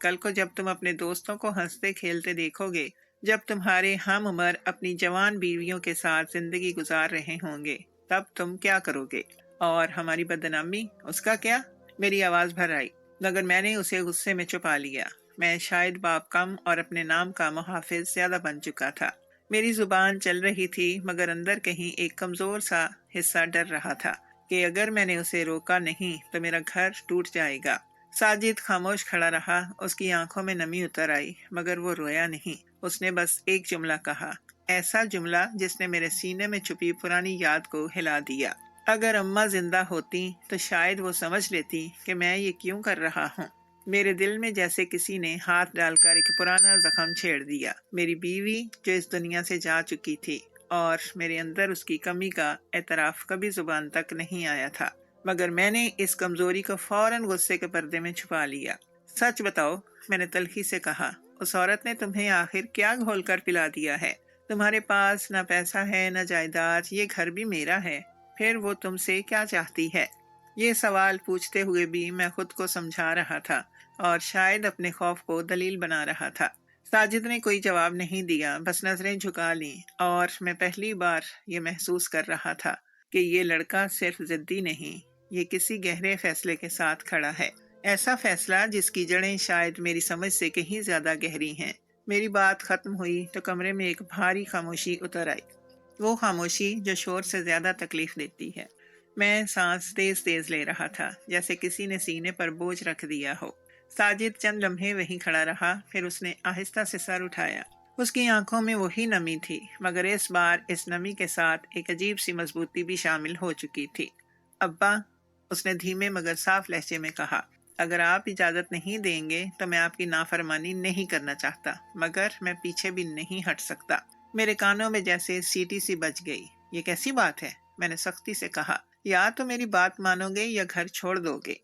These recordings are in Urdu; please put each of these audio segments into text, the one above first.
کل کو جب تم اپنے دوستوں کو ہنستے کھیلتے دیکھو گے، جب تمہارے ہم عمر اپنی جوان بیویوں کے ساتھ زندگی گزار رہے ہوں گے، تب تم کیا کرو گے؟ اور ہماری بدنامی، اس کا کیا؟ میری آواز بھر آئی، مگر میں نے اسے غصے میں چھپا لیا۔ میں شاید باپ کم اور اپنے نام کا محافظ زیادہ بن چکا تھا۔ میری زبان چل رہی تھی، مگر اندر کہیں ایک کمزور سا حصہ ڈر رہا تھا کہ اگر میں نے اسے روکا نہیں تو میرا گھر ٹوٹ جائے گا۔ ساجد خاموش کھڑا رہا، اس کی آنکھوں میں نمی اتر آئی، مگر وہ رویا نہیں۔ اس نے بس ایک جملہ کہا، ایسا جملہ جس نے میرے سینے میں چھپی پرانی یاد کو ہلا دیا۔ اگر اماں زندہ ہوتی تو شاید وہ سمجھ لیتی کہ میں یہ کیوں کر رہا ہوں۔ میرے دل میں جیسے کسی نے ہاتھ ڈال کر ایک پرانا زخم چھیڑ دیا۔ میری بیوی جو اس دنیا سے جا چکی تھی، اور میرے اندر اس کی کمی کا اعتراف کبھی زبان تک نہیں آیا تھا، مگر میں نے اس کمزوری کو فوراً غصے کے پردے میں چھپا لیا۔ سچ بتاؤ، میں نے تلخی سے کہا، اس عورت نے تمہیں آخر کیا گھول کر پلا دیا ہے؟ تمہارے پاس نہ پیسہ ہے نہ جائیداد، یہ گھر بھی میرا ہے، پھر وہ تم سے کیا چاہتی ہے؟ یہ سوال پوچھتے ہوئے بھی میں خود کو سمجھا رہا تھا اور شاید اپنے خوف کو دلیل بنا رہا تھا۔ ساجد نے کوئی جواب نہیں دیا، بس نظریں جھکا لیں، اور میں پہلی بار یہ محسوس کر رہا تھا کہ یہ لڑکا صرف ضدی نہیں، یہ کسی گہرے فیصلے کے ساتھ کھڑا ہے، ایسا فیصلہ جس کی جڑیں شاید میری سمجھ سے کہیں زیادہ گہری ہیں۔ میری بات ختم ہوئی تو کمرے میں ایک بھاری خاموشی اتر آئی، وہ خاموشی جو شور سے زیادہ تکلیف دیتی ہے۔ میں سانس تیز تیز لے رہا تھا، جیسے کسی نے سینے پر بوجھ رکھ دیا ہو۔ ساجد چند لمحے وہیں کھڑا رہا، پھر اس نے آہستہ سے سر اٹھایا۔ اس کی آنکھوں میں وہی نمی تھی، مگر اس بار اس نمی کے ساتھ ایک عجیب سی مضبوطی بھی شامل ہو چکی تھی۔ ابا، اس نے دھیمے مگر صاف لہجے میں کہا، اگر آپ اجازت نہیں دیں گے تو میں آپ کی نافرمانی نہیں کرنا چاہتا، مگر میں پیچھے بھی نہیں ہٹ سکتا۔ میرے کانوں میں جیسے سیٹی سی بج گئی۔ یہ کیسی بات ہے؟ میں نے سختی سے کہا، یا تو میری بات مانو گے یا گھر چھوڑ دو گے۔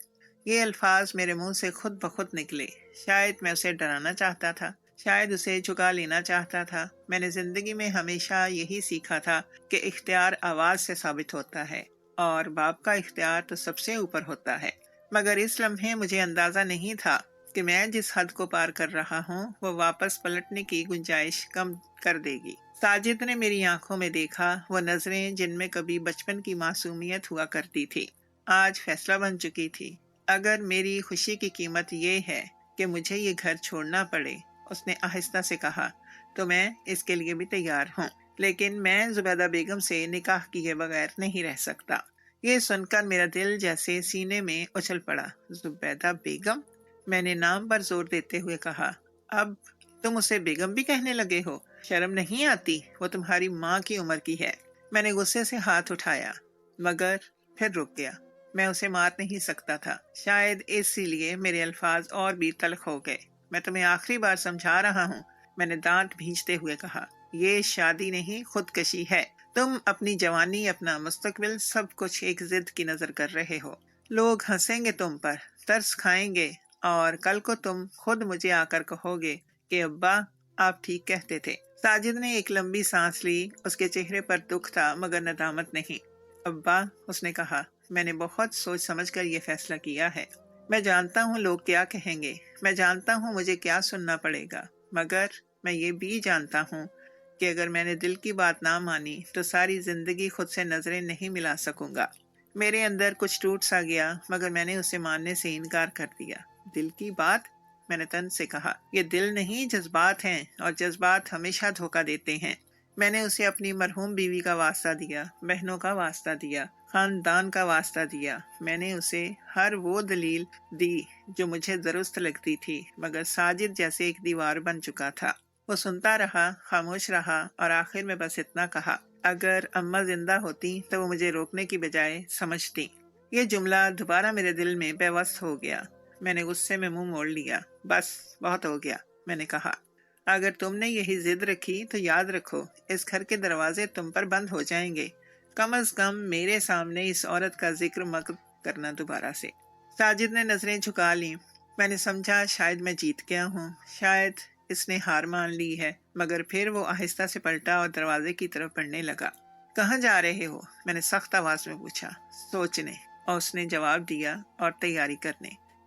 یہ الفاظ میرے منہ سے خود بخود نکلے۔ شاید میں اسے ڈرانا چاہتا تھا، شاید اسے جھکا لینا چاہتا تھا۔ میں نے زندگی میں ہمیشہ یہی سیکھا تھا کہ اختیار آواز سے ثابت ہوتا ہے، اور باپ کا اختیار تو سب سے اوپر ہوتا ہے۔ مگر اس لمحے مجھے اندازہ نہیں تھا کہ میں جس حد کو پار کر رہا ہوں وہ واپس پلٹنے کی گنجائش کم کر دے گی۔ ساجد نے میری آنکھوں میں دیکھا، وہ نظریں جن میں کبھی بچپن کی معصومیت ہوا کرتی تھی، آج فیصلہ بن چکی تھی۔ اگر میری خوشی کی قیمت یہ ہے کہ مجھے یہ گھر چھوڑنا پڑے، اس نے آہستہ سے کہا، تو میں اس کے لیے بھی تیار ہوں، لیکن میں زبیدہ بیگم سے نکاح کیے بغیر نہیں رہ سکتا۔ یہ سن کر میرا دل جیسے سینے میں اچھل پڑا۔ زبیدہ بیگم؟ میں نے نام پر زور دیتے ہوئے کہا، اب تم اسے بیگم بھی کہنے لگے ہو؟ شرم نہیں آتی؟ وہ تمہاری ماں کی عمر کی ہے۔ میں نے غصے سے ہاتھ اٹھایا، مگر پھر رک گیا۔ میں اسے مار نہیں سکتا تھا، شاید اسی لیے میرے الفاظ اور بھی تلخ ہو گئے۔ میں تمہیں آخری بار سمجھا رہا ہوں، میں نے دانت بھینچتے ہوئے کہا، یہ شادی نہیں، خودکشی ہے۔ تم اپنی جوانی، اپنا مستقبل، سب کچھ ایک ضد کی نظر کر رہے ہو۔ لوگ ہنسیں گے تم پر، ترس کھائیں گے، اور کل کو تم خود مجھے آ کر کہو گے کہ ابا، آپ ٹھیک کہتے تھے۔ ساجد نے ایک لمبی سانس لی، اس کے چہرے پر دکھ تھا مگر ندامت نہیں۔ ابا، اس نے کہا، میں نے بہت سوچ سمجھ کر یہ فیصلہ کیا ہے۔ میں جانتا ہوں لوگ کیا کہیں گے، میں جانتا ہوں مجھے کیا سننا پڑے گا، مگر میں یہ بھی جانتا ہوں کہ اگر میں نے دل کی بات نہ مانی تو ساری زندگی خود سے نظریں نہیں ملا سکوں گا۔ میرے اندر کچھ ٹوٹ سا گیا، مگر میں نے اسے ماننے سے انکار کر دیا۔ دل کی بات؟ میں نے تن سے کہا، یہ دل نہیں، جذبات ہیں، اور جذبات ہمیشہ دھوکہ دیتے ہیں۔ میں نے اسے اپنی مرحوم بیوی کا واسطہ دیا، بہنوں کا واسطہ دیا، خاندان کا واسطہ دیا۔ میں نے اسے ہر وہ دلیل دی جو مجھے درست لگتی تھی، مگر ساجد جیسے ایک دیوار بن چکا تھا۔ وہ سنتا رہا، خاموش رہا، اور آخر میں بس اتنا کہا، اگر اماں زندہ ہوتی تو وہ مجھے روکنے کی بجائے سمجھتی۔ یہ جملہ دوبارہ میرے دل میں بے وس ہو گیا۔ میں نے غصے میں منہ موڑ لیا۔ بس بہت ہو گیا، میں نے کہا، اگر تم نے یہی ضد رکھی تو یاد رکھو، اس گھر کے دروازے تم پر بند ہو جائیں گے۔ کم از کم میرے سامنے اس عورت کا ذکر مت کرنا دوبارہ سے۔ ساجد نے نظریں جھکا لیں۔ میں نے سمجھا شاید میں جیت گیا ہوں، شاید اس نے ہار مان لی ہے، مگر پھر وہ آہستہ سے پلٹا اور دروازے کی طرف بڑھنے لگا۔ کہاں جا رہے ہو؟ میں نے سخت آواز میں پوچھا۔ سوچنے، اور اس نے جواب دیا، اور تیاری کرنے۔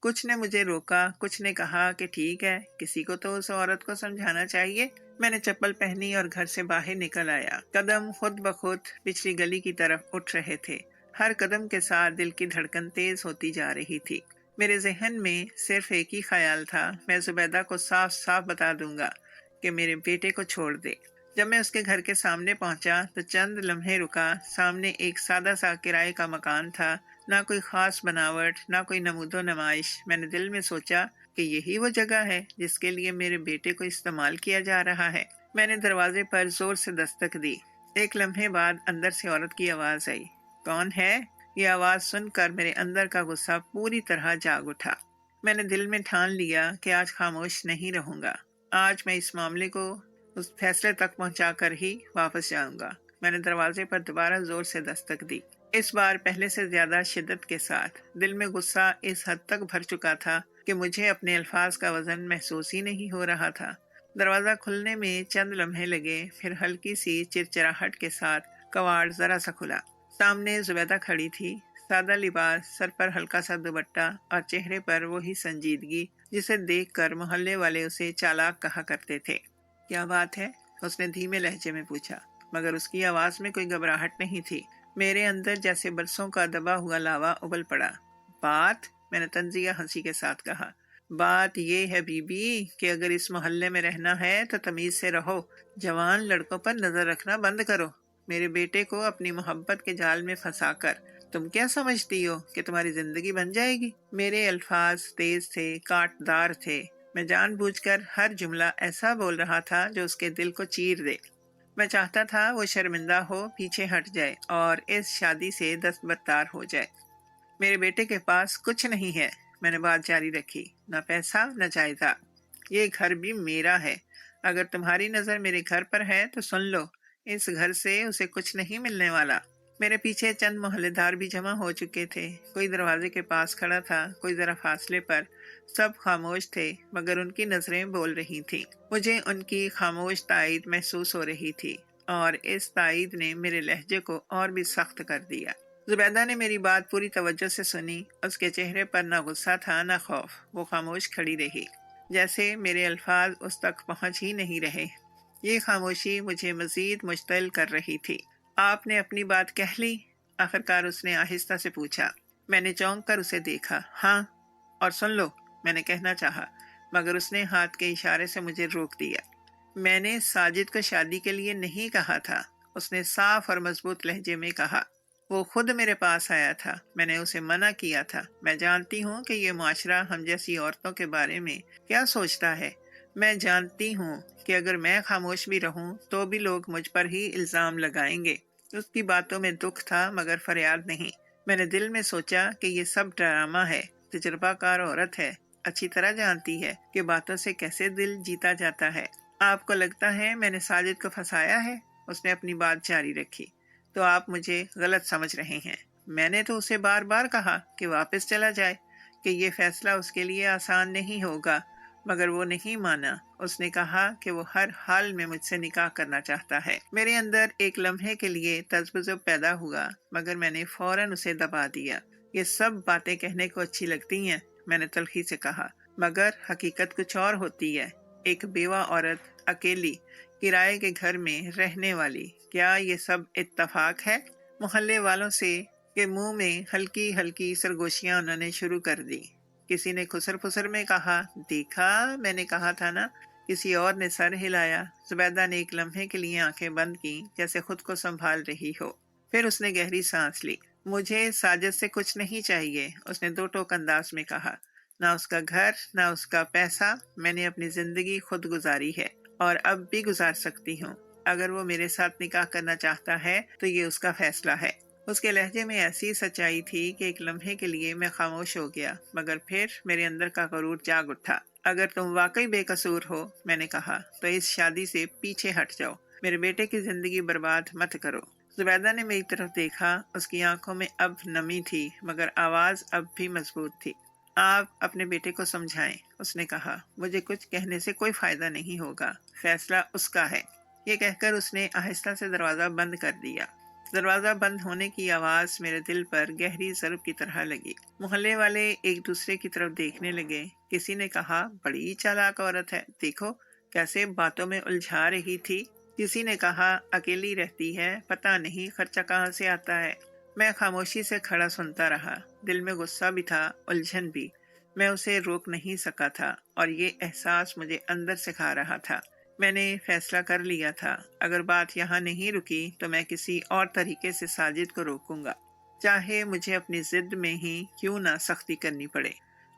کچھ نے مجھے روکا، کچھ نے کہا کہ ٹھیک ہے، کسی کو تو اس عورت کو سمجھانا چاہیے۔ میں نے چپل پہنی اور گھر سے باہر نکل آیا۔ قدم خود بخود پچھلی گلی کی طرف اٹھ رہے تھے۔ ہر قدم کے ساتھ دل کی دھڑکن تیز ہوتی جا رہی تھی۔ میرے ذہن میں صرف ایک ہی خیال تھا، میں زبیدہ کو صاف صاف بتا دوں گا کہ میرے بیٹے کو چھوڑ دے۔ جب میں اس کے گھر کے سامنے پہنچا تو چند لمحے رکا۔ سامنے ایک سادہ سا کرائے کا مکان تھا، نہ کوئی خاص بناوٹ، نہ کوئی نمود و نمائش۔ میں نے دل میں سوچا کہ یہی وہ جگہ ہے جس کے لیے میرے بیٹے کو استعمال کیا جا رہا ہے۔ میں نے دروازے پر زور سے دستک دی۔ ایک لمحے بعد اندر سے عورت کی آواز آئی۔ کون ہے؟ یہ آواز سن کر میرے اندر کا غصہ پوری طرح جاگ اٹھا۔ میں نے دل میں ٹھان لیا کہ آج خاموش نہیں رہوں گا۔ آج میں اس معاملے کو اس فیصلے تک پہنچا کر ہی واپس جاؤں گا۔ میں نے دروازے پر دوبارہ زور سے دستک دی، اس بار پہلے سے زیادہ شدت کے ساتھ۔ دل میں غصہ اس حد تک بھر چکا تھا کہ مجھے اپنے الفاظ کا وزن محسوس ہی نہیں ہو رہا تھا۔ دروازہ کھلنے میں چند لمحے لگے، پھر ہلکی سی چرچراہٹ کے ساتھ کواڑ ذرا سا کھلا۔ سامنے زبیدہ کھڑی تھی، سادہ لباس، سر پر ہلکا سا دوپٹہ اور چہرے پر وہی سنجیدگی جسے دیکھ کر محلے والے اسے چالاک کہا کرتے تھے۔ کیا بات ہے؟ اس نے دھیمے لہجے میں پوچھا، مگر اس کی آواز میں کوئی گھبراہٹ نہیں تھی۔ میرے اندر جیسے برسوں کا دبا ہوا لاوا ابل پڑا۔ بات؟ میں نے طنزیہ ہنسی کے ساتھ کہا۔ بات یہ ہے بی بی کہ اگر اس محلے میں رہنا ہے تو تمیز سے رہو، جوان لڑکوں پر نظر رکھنا بند کرو۔ میرے بیٹے کو اپنی محبت کے جال میں پھنسا کر تم کیا سمجھتی ہو کہ تمہاری زندگی بن جائے گی؟ میرے الفاظ تیز تھے، کاٹ دار تھے۔ میں جان بوجھ کر ہر جملہ ایسا بول رہا تھا جو اس کے دل کو چیر دے۔ میں چاہتا تھا وہ شرمندہ ہو، پیچھے ہٹ جائے اور اس شادی سے دستبردار ہو جائے۔ میرے بیٹے کے پاس کچھ نہیں ہے، میں نے بات جاری رکھی، نہ پیسہ نہ جائیداد۔ یہ گھر بھی میرا ہے۔ اگر تمہاری نظر میرے گھر پر ہے تو سن لو، اس گھر سے اسے کچھ نہیں ملنے والا۔ میرے پیچھے چند محلے دار بھی جمع ہو چکے تھے، کوئی دروازے کے پاس کھڑا تھا، کوئی ذرا فاصلے پر۔ سب خاموش تھے، مگر ان کی نظریں بول رہی تھیں۔ مجھے ان کی خاموش تائید محسوس ہو رہی تھی، اور اس تائید نے میرے لہجے کو اور بھی سخت کر دیا۔ زبیدہ نے میری بات پوری توجہ سے سنی۔ اس کے چہرے پر نہ غصہ تھا نہ خوف۔ وہ خاموش کھڑی رہی، جیسے میرے الفاظ اس تک پہنچ ہی نہیں رہے۔ یہ خاموشی مجھے مزید مشتعل کر رہی تھی۔ آپ نے اپنی بات کہہ لی؟ آخرکار اس نے آہستہ سے پوچھا۔ میں نے چونک کر اسے دیکھا۔ ہاں، اور سن لو، میں نے کہنا چاہا، مگر اس نے ہاتھ کے اشارے سے مجھے روک دیا۔ میں نے ساجد کو شادی کے لیے نہیں کہا تھا، اس نے صاف اور مضبوط لہجے میں کہا۔ وہ خود میرے پاس آیا تھا، میں نے اسے منع کیا تھا۔ میں جانتی ہوں کہ یہ معاشرہ ہم جیسی عورتوں کے بارے میں کیا سوچتا ہے۔ میں جانتی ہوں کہ اگر میں خاموش بھی رہوں تو بھی لوگ مجھ پر ہی الزام لگائیں گے۔ اس کی باتوں میں دکھ تھا مگر فریاد نہیں۔ میں نے دل میں سوچا کہ یہ سب ڈرامہ ہے۔ تجربہ کار عورت ہے، اچھی طرح جانتی ہے کہ باتوں سے کیسے دل جیتا جاتا ہے۔ آپ کو لگتا ہے میں نے ساجد کو پھنسایا ہے؟ اس نے اپنی بات جاری رکھی۔ تو آپ مجھے غلط سمجھ رہے ہیں۔ میں نے تو اسے بار بار کہا کہ واپس چلا جائے، کہ یہ فیصلہ اس کے لیے آسان نہیں ہوگا، مگر وہ نہیں مانا۔ اس نے کہا کہ وہ ہر حال میں مجھ سے نکاح کرنا چاہتا ہے۔ میرے اندر ایک لمحے کے لیے تذبذب پیدا ہوا، مگر میں نے فوراً اسے دبا دیا۔ یہ سب باتیں کہنے کو اچھی لگتی ہیں، میں نے تلخی سے کہا، مگر حقیقت کچھ اور ہوتی ہے۔ ایک بیوہ عورت، اکیلی، کرائے کے گھر میں رہنے والی، کیا یہ سب اتفاق ہے؟ محلے والوں سے کے منہ میں ہلکی ہلکی سرگوشیاں انہوں نے شروع کر دی۔ کسی نے خسر پھسر میں کہا، دیکھا میں نے کہا تھا نا۔ کسی اور نے سر ہلایا۔ زبیدہ نے ایک لمحے کے لیے آنکھیں بند کی، جیسے خود کو سنبھال رہی ہو۔ پھر اس نے گہری سانس لی۔ مجھے ساجد سے کچھ نہیں چاہیے، اس نے دو ٹوک انداز میں کہا۔ نہ اس کا گھر، نہ اس کا پیسہ۔ میں نے اپنی زندگی خود گزاری ہے، اور اب بھی گزار سکتی ہوں۔ اگر وہ میرے ساتھ نکاح کرنا چاہتا ہے تو یہ اس کا فیصلہ ہے۔ اس کے لہجے میں ایسی سچائی تھی کہ ایک لمحے کے لیے میں خاموش ہو گیا، مگر پھر میرے اندر کا غرور جاگ اٹھا۔ اگر تم واقعی بے قصور ہو، میں نے کہا، تو اس شادی سے پیچھے ہٹ جاؤ۔ میرے بیٹے کی زندگی برباد مت کرو۔ زبیدہ نے میری طرف دیکھا، اس کی آنکھوں میں اب نمی تھی، مگر آواز اب بھی مضبوط تھی۔ آپ اپنے بیٹے کو سمجھائیں، اس نے کہا، مجھے کچھ کہنے سے کوئی فائدہ نہیں ہوگا، فیصلہ اس کا ہے۔ یہ کہہ کر اس نے آہستہ سے دروازہ بند کر دیا۔ دروازہ بند ہونے کی آواز میرے دل پر گہری ضرب کی طرح لگی۔ محلے والے ایک دوسرے کی طرف دیکھنے لگے۔ کسی نے کہا، بڑی چالاک عورت ہے، دیکھو کیسے باتوں میں الجھا رہی تھی۔ کسی نے کہا، اکیلی رہتی ہے، پتہ نہیں خرچہ کہاں سے آتا ہے۔ میں خاموشی سے کھڑا سنتا رہا۔ دل میں غصہ بھی تھا، الجھن بھی۔ میں اسے روک نہیں سکا تھا اور یہ احساس مجھے اندر سے کھا رہا تھا۔ میں نے فیصلہ کر لیا تھا، اگر بات یہاں نہیں رکی تو میں کسی اور طریقے سے ساجد کو روکوں گا، چاہے مجھے اپنی ضد میں ہی کیوں نہ سختی کرنی پڑے۔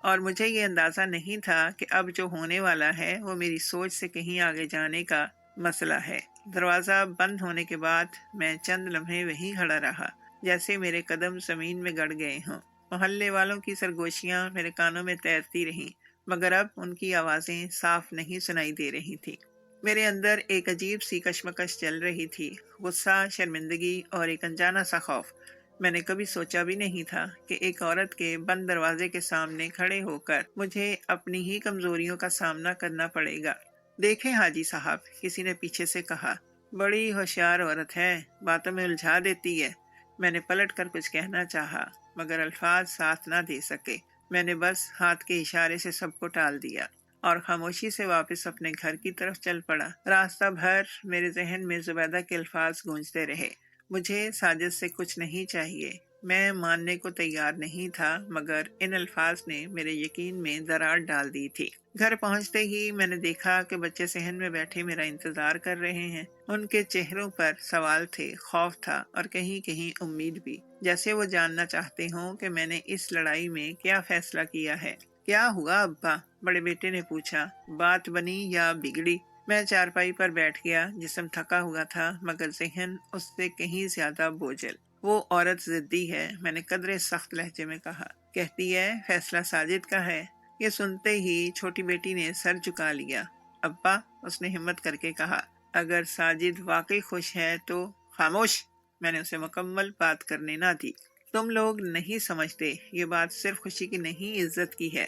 اور مجھے یہ اندازہ نہیں تھا کہ اب جو ہونے والا ہے وہ میری سوچ سے کہیں آگے جانے کا مسئلہ ہے۔ دروازہ بند ہونے کے بعد میں چند لمحے وہیں کھڑا رہا، جیسے میرے قدم زمین میں گڑ گئے ہوں۔ محلے والوں کی سرگوشیاں میرے کانوں میں تیرتی رہیں، مگر اب ان کی آوازیں صاف نہیں سنائی دے رہی تھی۔ میرے اندر ایک عجیب سی کشمکش چل رہی تھی، غصہ، شرمندگی اور ایک انجانا سا خوف۔ میں نے کبھی سوچا بھی نہیں تھا کہ ایک عورت کے بند دروازے کے سامنے کھڑے ہو کر مجھے اپنی ہی کمزوریوں کا سامنا کرنا پڑے گا۔ دیکھیں حاجی صاحب، کسی نے پیچھے سے کہا، بڑی ہوشیار عورت ہے، باتوں میں الجھا دیتی ہے۔ میں نے پلٹ کر کچھ کہنا چاہا، مگر الفاظ ساتھ نہ دے سکے۔ میں نے بس ہاتھ کے اشارے سے سب کو ٹال دیا اور خاموشی سے واپس اپنے گھر کی طرف چل پڑا۔ راستہ بھر میرے ذہن میں زبیدہ کے الفاظ گونجتے رہے، مجھے ساجد سے کچھ نہیں چاہیے۔ میں ماننے کو تیار نہیں تھا، مگر ان الفاظ نے میرے یقین میں دراڑ ڈال دی تھی۔ گھر پہنچتے ہی میں نے دیکھا کہ بچے صحن میں بیٹھے میرا انتظار کر رہے ہیں۔ ان کے چہروں پر سوال تھے، خوف تھا اور کہیں کہیں امید بھی، جیسے وہ جاننا چاہتے ہوں کہ میں نے اس لڑائی میں کیا فیصلہ کیا ہے۔ کیا ہوا ابا؟ بڑے بیٹے نے پوچھا۔ بات بنی یا بگڑی؟ میں چارپائی پر بیٹھ گیا، جسم تھکا ہوا تھا مگر ذہن اس سے کہیں زیادہ بوجھل۔ وہ عورت ضدی ہے، میں نے قدرے سخت لہجے میں کہا۔ کہتی ہے فیصلہ ساجد کا ہے۔ یہ سنتے ہی چھوٹی بیٹی نے سر جھکا لیا۔ ابا، اس نے ہمت کر کے کہا، اگر ساجد واقعی خوش ہے تو… خاموش! میں نے اسے مکمل بات کرنے نہ دی۔ تم لوگ نہیں سمجھتے، یہ بات صرف خوشی کی نہیں، عزت کی ہے۔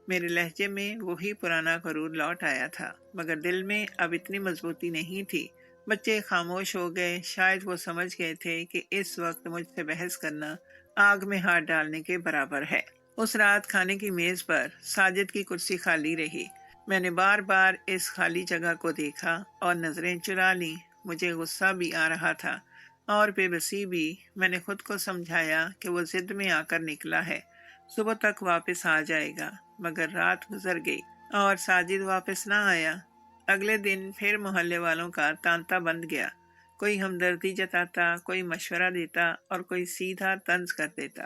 میرے لہجے میں وہی پرانا غرور لوٹ آیا تھا، مگر دل میں اب اتنی مضبوطی نہیں تھی۔ بچے خاموش ہو گئے، شاید وہ سمجھ گئے تھے کہ اس وقت مجھ سے بحث کرنا آگ میں ہاتھ ڈالنے کے برابر ہے۔ اس رات کھانے کی میز پر ساجد کی کرسی خالی رہی۔ میں نے بار بار اس خالی جگہ کو دیکھا اور نظریں چرا لیں۔ مجھے غصہ بھی آ رہا تھا اور بے بسی بھی۔ میں نے خود کو سمجھایا کہ وہ ضد میں آ کر نکلا ہے، صبح تک واپس آ جائے گا، مگر رات گزر گئی اور ساجد واپس نہ آیا۔ اگلے دن پھر محلے والوں کا تانتا بند گیا۔ کوئی ہمدردی جتاتا، کوئی مشورہ دیتا اور کوئی سیدھا طنز کر دیتا۔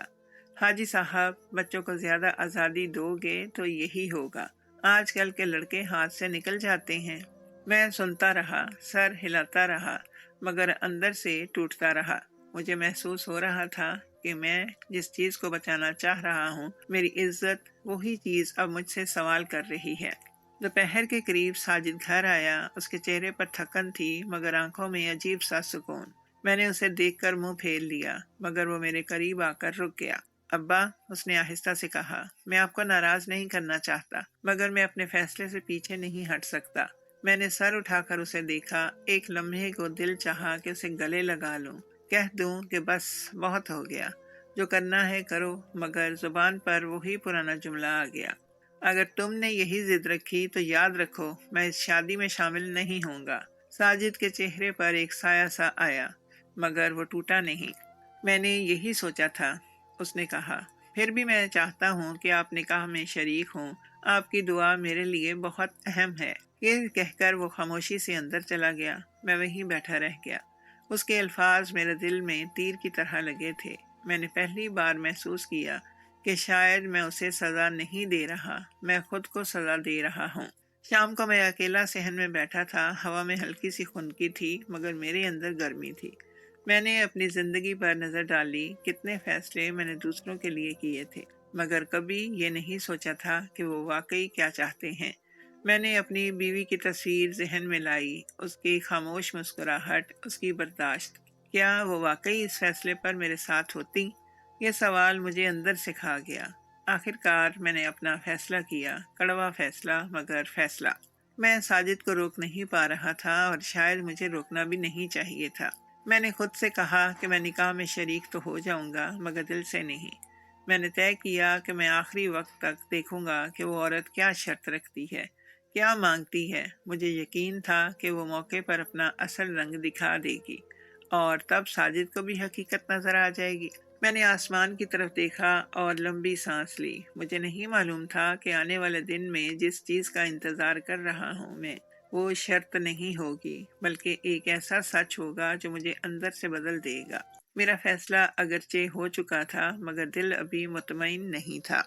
حاجی صاحب، بچوں کو زیادہ آزادی دو گے تو یہی ہوگا، آج کل کے لڑکے ہاتھ سے نکل جاتے ہیں۔ میں سنتا رہا، سر ہلاتا رہا، مگر اندر سے ٹوٹتا رہا۔ مجھے محسوس ہو رہا تھا کہ میں جس چیز کو بچانا چاہ رہا ہوں، میری عزت، وہی چیز اب مجھ سے سوال کر رہی ہے۔ دوپہر کے قریب ساجد گھر آیا۔ اس کے چہرے پر تھکن تھی مگر آنکھوں میں عجیب سا سکون۔ میں نے اسے دیکھ کر منہ پھیر لیا، مگر وہ میرے قریب آ کر رک گیا۔ ابا، اس نے آہستہ سے کہا، میں آپ کو ناراض نہیں کرنا چاہتا، مگر میں اپنے فیصلے سے پیچھے نہیں ہٹ سکتا۔ میں نے سر اٹھا کر اسے دیکھا۔ ایک لمحے کو دل چاہا کہ اسے گلے لگا لوں، کہہ دوں کہ بس بہت ہو گیا، جو کرنا ہے کرو، مگر زبان پر وہی پرانا جملہ آ گیا، اگر تم نے یہی ضد رکھی تو یاد رکھو میں اس شادی میں شامل نہیں ہوں گا۔ ساجد کے چہرے پر ایک سایہ سا آیا، مگر وہ ٹوٹا نہیں۔ میں نے یہی سوچا تھا، اس نے کہا۔ پھر بھی میں چاہتا ہوں کہ آپ نکاح میں شریک ہوں، آپ کی دعا میرے لیے بہت اہم ہے۔ یہ کہہ کر وہ خاموشی سے اندر چلا گیا۔ میں وہیں بیٹھا رہ گیا۔ اس کے الفاظ میرے دل میں تیر کی طرح لگے تھے۔ میں نے پہلی بار محسوس کیا کہ شاید میں اسے سزا نہیں دے رہا، میں خود کو سزا دے رہا ہوں۔ شام کو میں اکیلا صحن میں بیٹھا تھا۔ ہوا میں ہلکی سی خنکی تھی مگر میرے اندر گرمی تھی۔ میں نے اپنی زندگی پر نظر ڈالی۔ کتنے فیصلے میں نے دوسروں کے لیے کیے تھے، مگر کبھی یہ نہیں سوچا تھا کہ وہ واقعی کیا چاہتے ہیں۔ میں نے اپنی بیوی کی تصویر ذہن میں لائی، اس کی خاموش مسکراہٹ، اس کی برداشت۔ کیا وہ واقعی اس فیصلے پر میرے ساتھ ہوتی؟ یہ سوال مجھے اندر سے کھا گیا۔ آخر کار میں نے اپنا فیصلہ کیا، کڑوا فیصلہ مگر فیصلہ۔ میں ساجد کو روک نہیں پا رہا تھا اور شاید مجھے روکنا بھی نہیں چاہیے تھا۔ میں نے خود سے کہا کہ میں نکاح میں شریک تو ہو جاؤں گا مگر دل سے نہیں۔ میں نے طے کیا کہ میں آخری وقت تک دیکھوں گا کہ وہ عورت کیا شرط رکھتی ہے، کیا مانگتی ہے۔ مجھے یقین تھا کہ وہ موقع پر اپنا اصل رنگ دکھا دے گی اور تب ساجد کو بھی حقیقت نظر آ جائے گی۔ میں نے آسمان کی طرف دیکھا اور لمبی سانس لی۔ مجھے نہیں معلوم تھا کہ آنے والے دن میں جس چیز کا انتظار کر رہا ہوں میں، وہ شرط نہیں ہوگی بلکہ ایک ایسا سچ ہوگا جو مجھے اندر سے بدل دے گا۔ میرا فیصلہ اگرچہ ہو چکا تھا مگر دل ابھی مطمئن نہیں تھا۔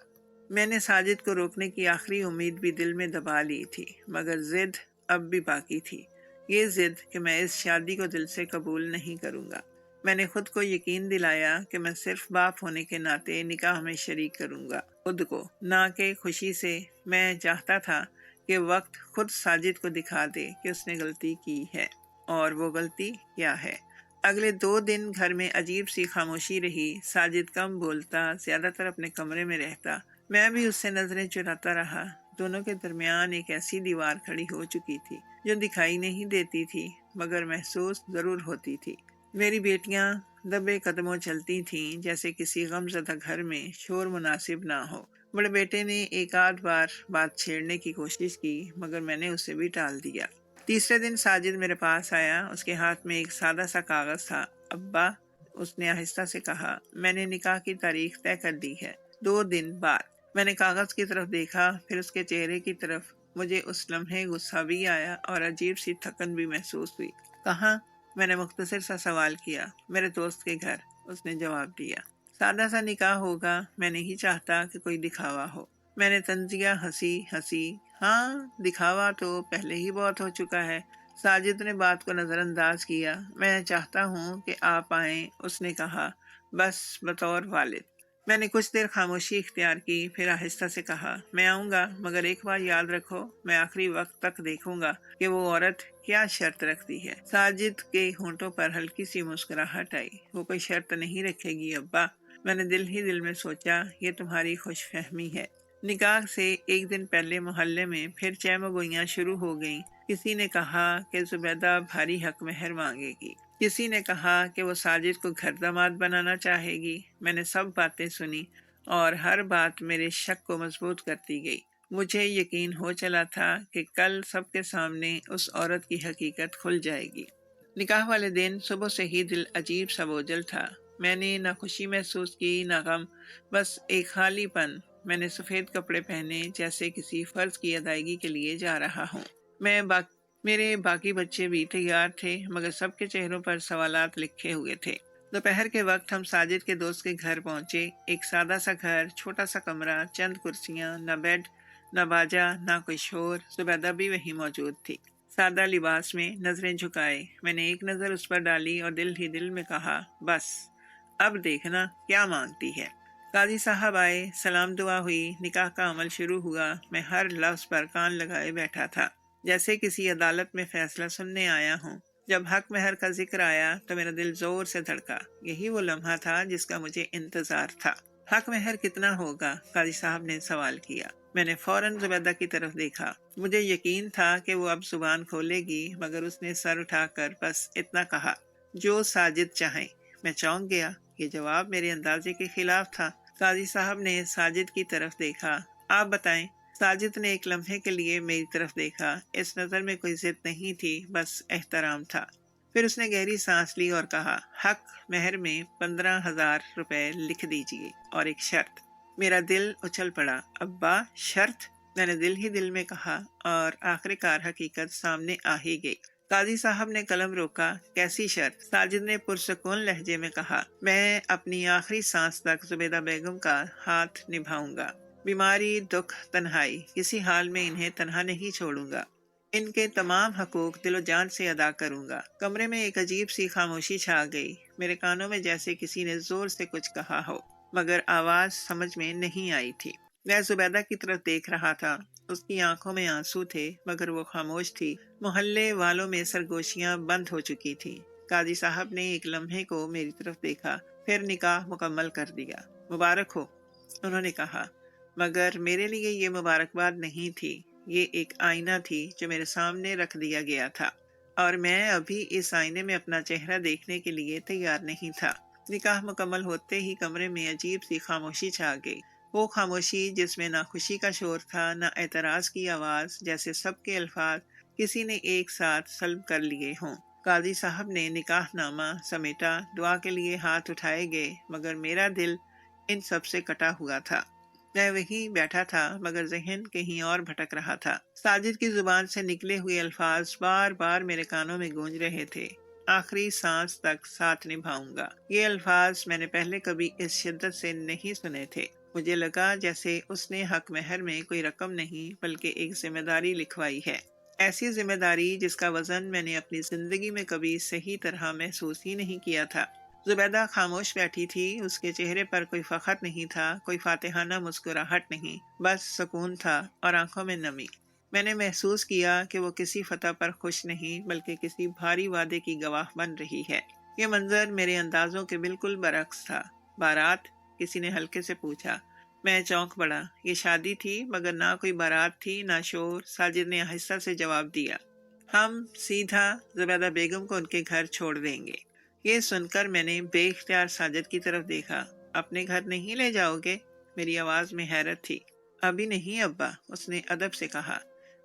میں نے ساجد کو روکنے کی آخری امید بھی دل میں دبا لی تھی مگر ضد اب بھی باقی تھی، یہ ضد کہ میں اس شادی کو دل سے قبول نہیں کروں گا۔ میں نے خود کو یقین دلایا کہ میں صرف باپ ہونے کے ناطے نکاح میں شریک کروں گا، خود کو، نہ کہ خوشی سے۔ میں چاہتا تھا کہ وقت خود ساجد کو دکھا دے کہ اس نے غلطی کی ہے اور وہ غلطی کیا ہے۔ اگلے 2 دن گھر میں عجیب سی خاموشی رہی۔ ساجد کم بولتا، زیادہ تر اپنے کمرے میں رہتا، میں بھی اس سے نظریں چراتا رہا۔ دونوں کے درمیان ایک ایسی دیوار کھڑی ہو چکی تھی جو دکھائی نہیں دیتی تھی مگر محسوس ضرور ہوتی تھی۔ میری بیٹیاں دبے قدموں چلتی تھیں جیسے کسی غم زدہ گھر میں شور مناسب نہ ہو۔ بڑے بیٹے نے ایک آدھ بار بات چھیڑنے کی کوشش کی مگر میں نے اسے بھی ٹال دیا۔ تیسرے دن ساجد میرے پاس آیا، اس کے ہاتھ میں ایک سادہ سا کاغذ تھا۔ ابا، اس نے آہستہ سے کہا، میں نے نکاح کی تاریخ طے کر دی ہے، 2 دن بعد۔ میں نے کاغذ کی طرف دیکھا، پھر اس کے چہرے کی طرف۔ مجھے اس لمحے غصہ بھی آیا اور عجیب سی تھکن بھی محسوس ہوئی۔ کہاں؟ میں نے مختصر سا سوال کیا۔ میرے دوست کے گھر، اس نے جواب دیا۔ سادہ سا نکاح ہوگا، میں نہیں چاہتا کہ کوئی دکھاوا ہو۔ میں نے طنزیہ ہنسی۔ ہاں، دکھاوا تو پہلے ہی بہت ہو چکا ہے۔ ساجد نے بات کو نظر انداز کیا۔ میں چاہتا ہوں کہ آپ آئیں، اس نے کہا، بس بطور والد۔ میں نے کچھ دیر خاموشی اختیار کی، پھر آہستہ سے کہا، میں آؤں گا مگر ایک بات یاد رکھو، میں آخری وقت تک دیکھوں گا کہ وہ عورت کیا شرط رکھتی ہے۔ ساجد کے ہونٹوں پر ہلکی سی مسکراہٹ آئی۔ وہ کوئی شرط نہیں رکھے گی ابا۔ میں نے دل ہی دل میں سوچا، یہ تمہاری خوش فہمی ہے۔ نکاح سے ایک دن پہلے محلے میں پھر چہم گوئیاں شروع ہو گئیں۔ کسی نے کہا کہ زبیدہ بھاری حق مہر مانگے گی، کسی نے کہا کہ وہ ساجد کو گھر داماد بنانا چاہے گی۔ میں نے سب باتیں سنی اور ہر بات میرے شک کو مضبوط کرتی گئی۔ مجھے یقین ہو چلا تھا کہ کل سب کے سامنے اس عورت کی حقیقت کھل جائے گی۔ نکاح والے دن صبح سے ہی دل عجیب سا بوجھل تھا۔ میں نے نہ خوشی محسوس کی نہ غم، بس ایک خالی پن۔ میں نے سفید کپڑے پہنے جیسے کسی فرض کی ادائیگی کے لیے جا رہا ہوں۔ میرے باقی بچے بھی تیار تھے مگر سب کے چہروں پر سوالات لکھے ہوئے تھے۔ دوپہر کے وقت ہم ساجد کے دوست کے گھر پہنچے۔ ایک سادہ سا گھر، چھوٹا سا کمرہ، چند کرسیاں، نہ بیڈ، نہ باجا، نہ کوئی شور۔ زبیدہ بھی وہیں موجود تھی، سادہ لباس میں، نظریں جھکائے۔ میں نے ایک نظر اس پر ڈالی اور دل ہی دل میں کہا، بس اب دیکھنا کیا مانگتی ہے۔ قاضی صاحب آئے، سلام دعا ہوئی، نکاح کا عمل شروع ہوا۔ میں ہر لفظ پر کان لگائے بیٹھا تھا جیسے کسی عدالت میں فیصلہ سننے آیا ہوں۔ جب حق مہر کا ذکر آیا تو میرا دل زور سے دھڑکا۔ یہی وہ لمحہ تھا جس کا مجھے انتظار تھا۔ حق مہر کتنا ہوگا؟ قاضی صاحب نے سوال کیا۔ میں نے فوراً زبیدہ کی طرف دیکھا۔ مجھے یقین تھا کہ وہ اب زبان کھولے گی مگر اس نے سر اٹھا کر بس اتنا کہا، جو ساجد چاہیں۔ میں چونک گیا، یہ جواب میرے اندازے کے خلاف تھا۔ قاضی صاحب نے ساجد کی طرف دیکھا۔ آپ بتائیں۔ ساجد نے ایک لمحے کے لیے میری طرف دیکھا۔ اس نظر میں کوئی ضد نہیں تھی، بس احترام تھا۔ پھر اس نے گہری سانس لی اور کہا، حق مہر میں 15,000 روپے لکھ دیجئے اور ایک شرط۔ میرا دل اچھل پڑا۔ ابا، شرط؟ میں نے دل ہی دل میں کہا اور آخر کار حقیقت سامنے آ ہی گئی۔ قاضی صاحب نے قلم روکا۔ کیسی شرط؟ ساجد نے پرسکون لہجے میں کہا، میں اپنی آخری سانس تک زبیدہ بیگم کا ہاتھ نبھاؤں گا۔ بیماری، دکھ، تنہائی، کسی حال میں انہیں تنہا نہیں چھوڑوں گا۔ ان کے تمام حقوق دل و جان سے ادا کروں گا۔ کمرے میں ایک عجیب سی خاموشی چھا گئی۔ میرے کانوں میں جیسے کسی نے زور سے کچھ کہا ہو مگر آواز سمجھ میں نہیں آئی تھی۔ میں زبیدہ کی طرف دیکھ رہا تھا۔ اس کی آنکھوں میں آنسو تھے مگر وہ خاموش تھی۔ محلے والوں میں سرگوشیاں بند ہو چکی تھی۔ قاضی صاحب نے ایک لمحے کو میری طرف دیکھا، پھر نکاح مکمل کر دیا۔ مبارک ہو، انہوں نے کہا، مگر میرے لیے یہ مبارکباد نہیں تھی، یہ ایک آئینہ تھی جو میرے سامنے رکھ دیا گیا تھا۔ اور میں ابھی اس آئینے میں اپنا چہرہ دیکھنے کے لیے تیار نہیں تھا۔ نکاح مکمل ہوتے ہی کمرے میں عجیب سی خاموشی چھا گئی۔ وہ خاموشی جس میں نہ خوشی کا شور تھا نہ اعتراض کی آواز، جیسے سب کے الفاظ کسی نے ایک ساتھ سلب کر لیے ہوں۔ قاضی صاحب نے نکاح نامہ سمیٹا، دعا کے لیے ہاتھ اٹھائے گئے، مگر میرا دل ان سب سے کٹا ہوا تھا۔ میں وہیں بیٹھا تھا مگر ذہن کہیں اور بھٹک رہا تھا۔ ساجد کی زبان سے نکلے ہوئے الفاظ بار بار میرے کانوں میں گونج رہے تھے، آخری سانس تک ساتھ نبھاؤں گا۔ یہ الفاظ میں نے پہلے کبھی اس شدت سے نہیں سنے تھے۔ مجھے لگا جیسے اس نے حق مہر میں کوئی رقم نہیں بلکہ ایک ذمہ داری لکھوائی ہے، ایسی ذمہ داری جس کا وزن میں نے اپنی زندگی میں کبھی صحیح طرح محسوس ہی نہیں کیا تھا۔ زبیدہ خاموش بیٹھی تھی، اس کے چہرے پر کوئی فخر نہیں تھا، کوئی فاتحانہ مسکراہٹ نہیں، بس سکون تھا اور آنکھوں میں نمی۔ میں نے محسوس کیا کہ وہ کسی فتح پر خوش نہیں بلکہ کسی بھاری وعدے کی گواہ بن رہی ہے۔ یہ منظر میرے اندازوں کے بالکل برعکس تھا۔ بارات؟ کسی نے ہلکے سے پوچھا۔ میں چونک پڑا۔ یہ شادی تھی مگر نہ کوئی بارات تھی نہ شور۔ ساجد نے آہستہ سے جواب دیا، ہم سیدھا زبیدہ بیگم کو ان کے گھر چھوڑ دیں گے۔ یہ سن کر میں نے بے اختیار ساجد کی طرف دیکھا۔ اپنے گھر نہیں لے جاؤ گے؟ میری آواز میں حیرت تھی۔ ابھی نہیں ابا، اس نے ادب سے کہا۔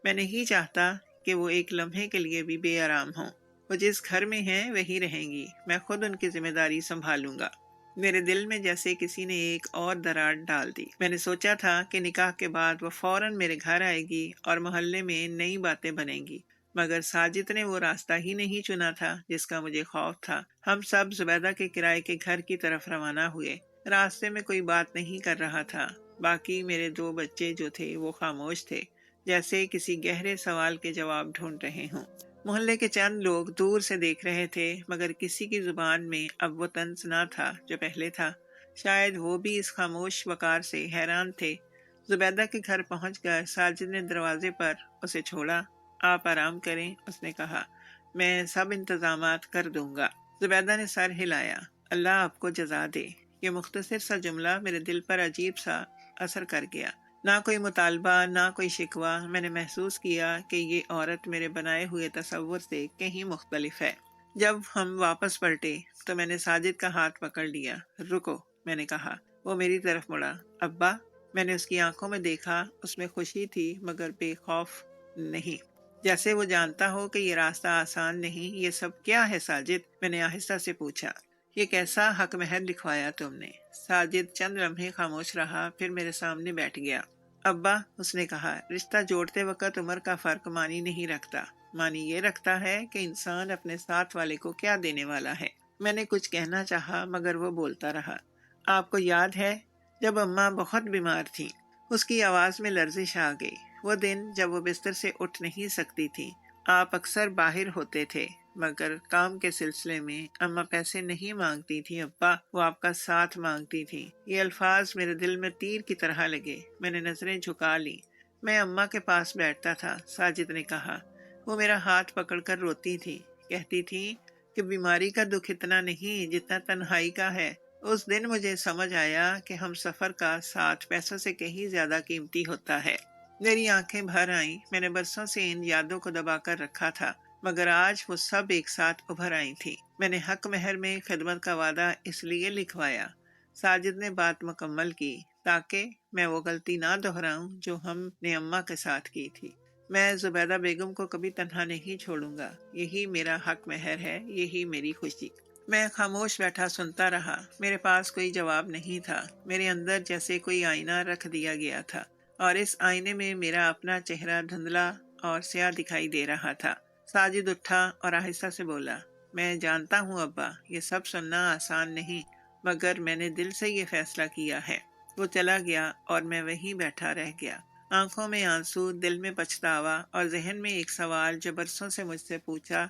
میں نہیں چاہتا کہ وہ ایک لمحے کے لیے بھی بے آرام ہوں۔ وہ جس گھر میں ہیں وہی رہیں گی، میں خود ان کی ذمہ داری سنبھالوں گا۔ میرے دل میں جیسے کسی نے ایک اور دراڑ ڈال دی۔ میں نے سوچا تھا کہ نکاح کے بعد وہ فوراً میرے گھر آئے گی اور محلے میں نئی باتیں بنیں گی، مگر ساجد نے وہ راستہ ہی نہیں چنا تھا جس کا مجھے خوف تھا۔ ہم سب زبیدہ کے کرائے کے گھر کی طرف روانہ ہوئے۔ راستے میں کوئی بات نہیں کر رہا تھا۔ باقی میرے 2 بچے جو تھے وہ خاموش تھے، جیسے کسی گہرے سوال کے جواب ڈھونڈ رہے ہوں۔ محلے کے چند لوگ دور سے دیکھ رہے تھے مگر کسی کی زبان میں اب وہ طنز نہ تھا جو پہلے تھا۔ شاید وہ بھی اس خاموش وقار سے حیران تھے۔ زبیدہ کے گھر پہنچ کر ساجد نے دروازے پر اسے چھوڑا۔ آپ آرام کریں، اس نے کہا، میں سب انتظامات کر دوں گا۔ زبیدہ نے سر ہلایا۔ اللہ آپ کو جزا دے۔ یہ مختصر سا جملہ میرے دل پر عجیب سا اثر کر گیا۔ نہ کوئی مطالبہ نہ کوئی شکوہ۔ میں نے محسوس کیا کہ یہ عورت میرے بنائے ہوئے تصور سے کہیں مختلف ہے۔ جب ہم واپس پلٹے تو میں نے ساجد کا ہاتھ پکڑ لیا۔ رکو، میں نے کہا۔ وہ میری طرف مڑا۔ ابا؟ میں نے اس کی آنکھوں میں دیکھا، اس میں خوشی تھی مگر بے خوف نہیں، جیسے وہ جانتا ہو کہ یہ راستہ آسان نہیں۔ یہ سب کیا ہے ساجد؟ میں نے آہستہ سے پوچھا۔ یہ کیسا حق مہر لکھوایا تم نے؟ ساجد چند لمحے خاموش رہا، پھر میرے سامنے بیٹھ گیا۔ ابا، اس نے کہا، رشتہ جوڑتے وقت عمر کا فرق معنی نہیں رکھتا، معنی یہ رکھتا ہے کہ انسان اپنے ساتھ والے کو کیا دینے والا ہے۔ میں نے کچھ کہنا چاہا مگر وہ بولتا رہا۔ آپ کو یاد ہے جب اماں بہت بیمار تھیں؟ اس کی آواز میں لرزش آ گئی۔ وہ دن جب وہ بستر سے اٹھ نہیں سکتی تھی، آپ اکثر باہر ہوتے تھے مگر کام کے سلسلے میں اماں پیسے نہیں مانگتی تھی ابا، وہ آپ کا ساتھ مانگتی تھی۔ یہ الفاظ میرے دل میں تیر کی طرح لگے۔ میں نے نظریں جھکا لی۔ میں اماں کے پاس بیٹھتا تھا، ساجد نے کہا۔ وہ میرا ہاتھ پکڑ کر روتی تھی، کہتی تھی کہ بیماری کا دکھ اتنا نہیں جتنا تنہائی کا ہے۔ اس دن مجھے سمجھ آیا کہ ہم سفر کا ساتھ پیسوں سے کہیں زیادہ قیمتی ہوتا ہے۔ میری آنکھیں بھر آئیں۔ میں نے برسوں سے ان یادوں کو دبا کر رکھا تھا مگر آج وہ سب ایک ساتھ ابھر آئی تھی۔ میں نے حق مہر میں خدمت کا وعدہ اس لیے لکھوایا، ساجد نے بات مکمل کی، تاکہ میں وہ غلطی نہ دہراؤں جو ہم نے اماں کے ساتھ کی تھی۔ میں زبیدہ بیگم کو کبھی تنہا نہیں چھوڑوں گا۔ یہی میرا حق مہر ہے، یہی میری خوشی۔ میں خاموش بیٹھا سنتا رہا۔ میرے پاس کوئی جواب نہیں تھا۔ میرے اندر جیسے کوئی آئینہ رکھ دیا گیا تھا اور اس آئینے میں میرا اپنا چہرہ دھندلا اور سیاہ دکھائی دے رہا تھا۔ ساجد اٹھا اور آہستہ سے بولا، میں جانتا ہوں ابا، یہ سب سننا آسان نہیں مگر میں نے دل سے یہ فیصلہ کیا ہے۔ وہ چلا گیا اور میں وہیں بیٹھا رہ گیا، آنکھوں میں آنسو، دل میں پچھتاوا اور ذہن میں ایک سوال جو برسوں سے مجھ سے پوچھا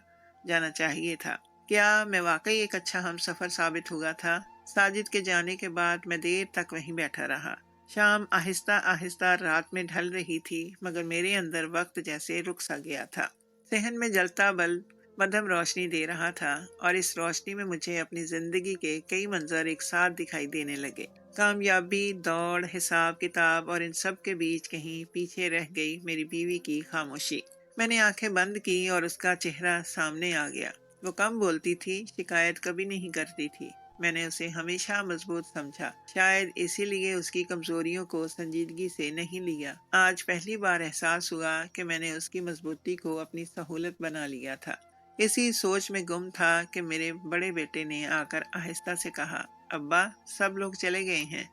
جانا چاہیے تھا۔ کیا میں واقعی ایک اچھا ہم سفر ثابت ہوا تھا؟ ساجد کے جانے کے بعد میں دیر تک وہیں بیٹھا رہا۔ شام آہستہ آہستہ رات میں ڈھل رہی تھی مگر میرے اندر وقت جیسے رک سا گیا تھا۔ صحن میں جلتا بلب مدھم روشنی دے رہا تھا اور اس روشنی میں مجھے اپنی زندگی کے کئی منظر ایک ساتھ دکھائی دینے لگے۔ کامیابی، دوڑ، حساب کتاب اور ان سب کے بیچ کہیں پیچھے رہ گئی میری بیوی کی خاموشی۔ میں نے آنکھیں بند کی اور اس کا چہرہ سامنے آ گیا۔ وہ کم بولتی تھی، شکایت کبھی نہیں کرتی تھی۔ میں نے اسے ہمیشہ مضبوط سمجھا، شاید اسی لیے اس کی کمزوریوں کو سنجیدگی سے نہیں لیا۔ آج پہلی بار احساس ہوا کہ میں نے اس کی مضبوطی کو اپنی سہولت بنا لیا تھا۔ اسی سوچ میں گم تھا کہ میرے بڑے بیٹے نے آ کر آہستہ سے کہا، ابا سب لوگ چلے گئے ہیں۔